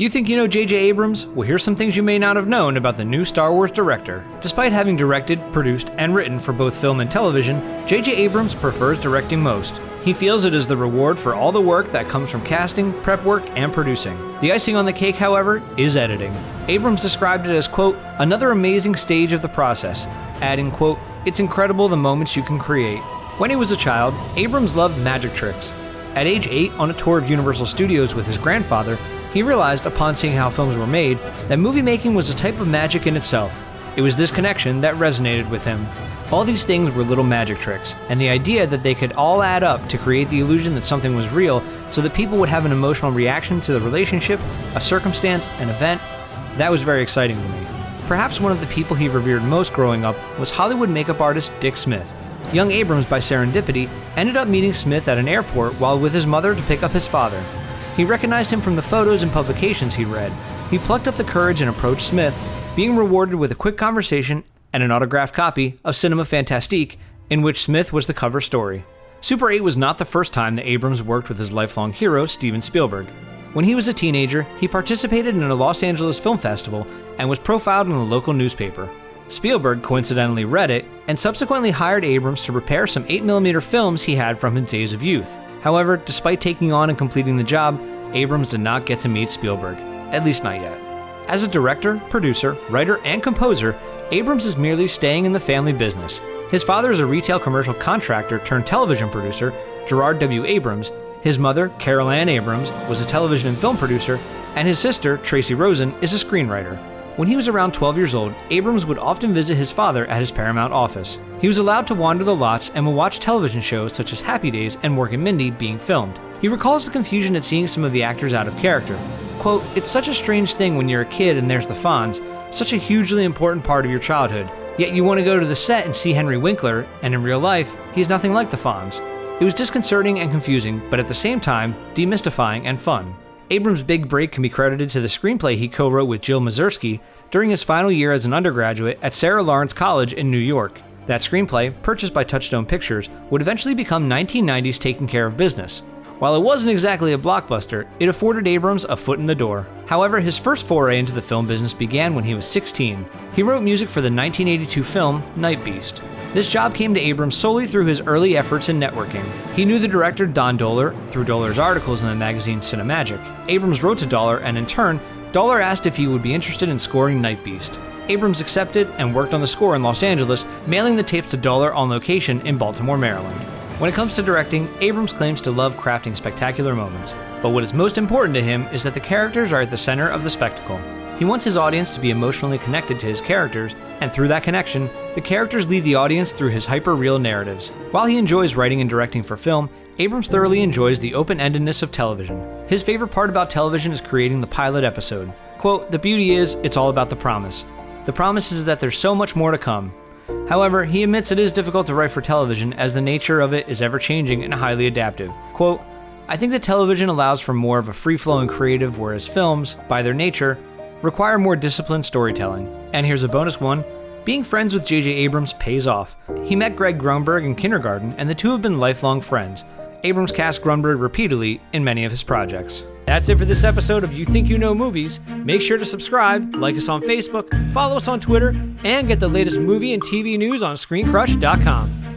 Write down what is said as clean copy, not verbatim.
You think you know J.J. Abrams? Well, here's some things you may not have known about the new Star Wars director. Despite having directed, produced, and written for both film and television, J.J. Abrams prefers directing most. He feels it is the reward for all the work that comes from casting, prep work, and producing. The icing on the cake, however, is editing. Abrams described it as, quote, another amazing stage of the process, adding, quote, it's incredible the moments you can create. When he was a child, Abrams loved magic tricks. At age 8, on a tour of Universal Studios with his grandfather, he realized, upon seeing how films were made, that movie making was a type of magic in itself. It was this connection that resonated with him. All these things were little magic tricks, and the idea that they could all add up to create the illusion that something was real so that people would have an emotional reaction to the relationship, a circumstance, an event, that was very exciting to me. Perhaps one of the people he revered most growing up was Hollywood makeup artist Dick Smith. Young Abrams, by serendipity, ended up meeting Smith at an airport while with his mother to pick up his father. He recognized him from the photos and publications he read. He plucked up the courage and approached Smith, being rewarded with a quick conversation and an autographed copy of Cinema Fantastique, in which Smith was the cover story. Super 8 was not the first time that Abrams worked with his lifelong hero, Steven Spielberg. When he was a teenager, he participated in a Los Angeles film festival and was profiled in a local newspaper. Spielberg coincidentally read it and subsequently hired Abrams to repair some 8mm films he had from his days of youth. However, despite taking on and completing the job, Abrams did not get to meet Spielberg, at least not yet. As a director, producer, writer, and composer, Abrams is merely staying in the family business. His father is a retail commercial contractor turned television producer, Gerard W. Abrams. His mother, Carol Ann Abrams, was a television and film producer, and his sister, Tracy Rosen, is a screenwriter. When he was around 12 years old, Abrams would often visit his father at his Paramount office. He was allowed to wander the lots and would watch television shows such as Happy Days and Mork and Mindy being filmed. He recalls the confusion at seeing some of the actors out of character. Quote, it's such a strange thing when you're a kid and there's the Fonz, such a hugely important part of your childhood. Yet you want to go to the set and see Henry Winkler, and in real life, he's nothing like the Fonz. It was disconcerting and confusing, but at the same time, demystifying and fun. Abrams' big break can be credited to the screenplay he co-wrote with Jill Mazursky during his final year as an undergraduate at Sarah Lawrence College in New York. That screenplay, purchased by Touchstone Pictures, would eventually become 1990's Taking Care of Business. While it wasn't exactly a blockbuster, it afforded Abrams a foot in the door. However, his first foray into the film business began when he was 16. He wrote music for the 1982 film Nightbeast. This job came to Abrams solely through his early efforts in networking. He knew the director Don Dohler through Dohler's articles in the magazine Cinemagic. Abrams wrote to Dohler, and in turn, Dohler asked if he would be interested in scoring Nightbeast. Abrams accepted and worked on the score in Los Angeles, mailing the tapes to Dohler on location in Baltimore, Maryland. When it comes to directing, Abrams claims to love crafting spectacular moments, but what is most important to him is that the characters are at the center of the spectacle. He wants his audience to be emotionally connected to his characters, and through that connection, the characters lead the audience through his hyper-real narratives. While he enjoys writing and directing for film, Abrams thoroughly enjoys the open-endedness of television. His favorite part about television is creating the pilot episode. Quote, the beauty is, it's all about the promise. The promise is that there's so much more to come. However, he admits it is difficult to write for television as the nature of it is ever-changing and highly adaptive. Quote, I think that television allows for more of a free-flowing creative, whereas films, by their nature, require more disciplined storytelling. And here's a bonus one. Being friends with J.J. Abrams pays off. He met Greg Grunberg in kindergarten, and the two have been lifelong friends. Abrams cast Grunberg repeatedly in many of his projects. That's it for this episode of You Think You Know Movies. Make sure to subscribe, like us on Facebook, follow us on Twitter, and get the latest movie and TV news on ScreenCrush.com.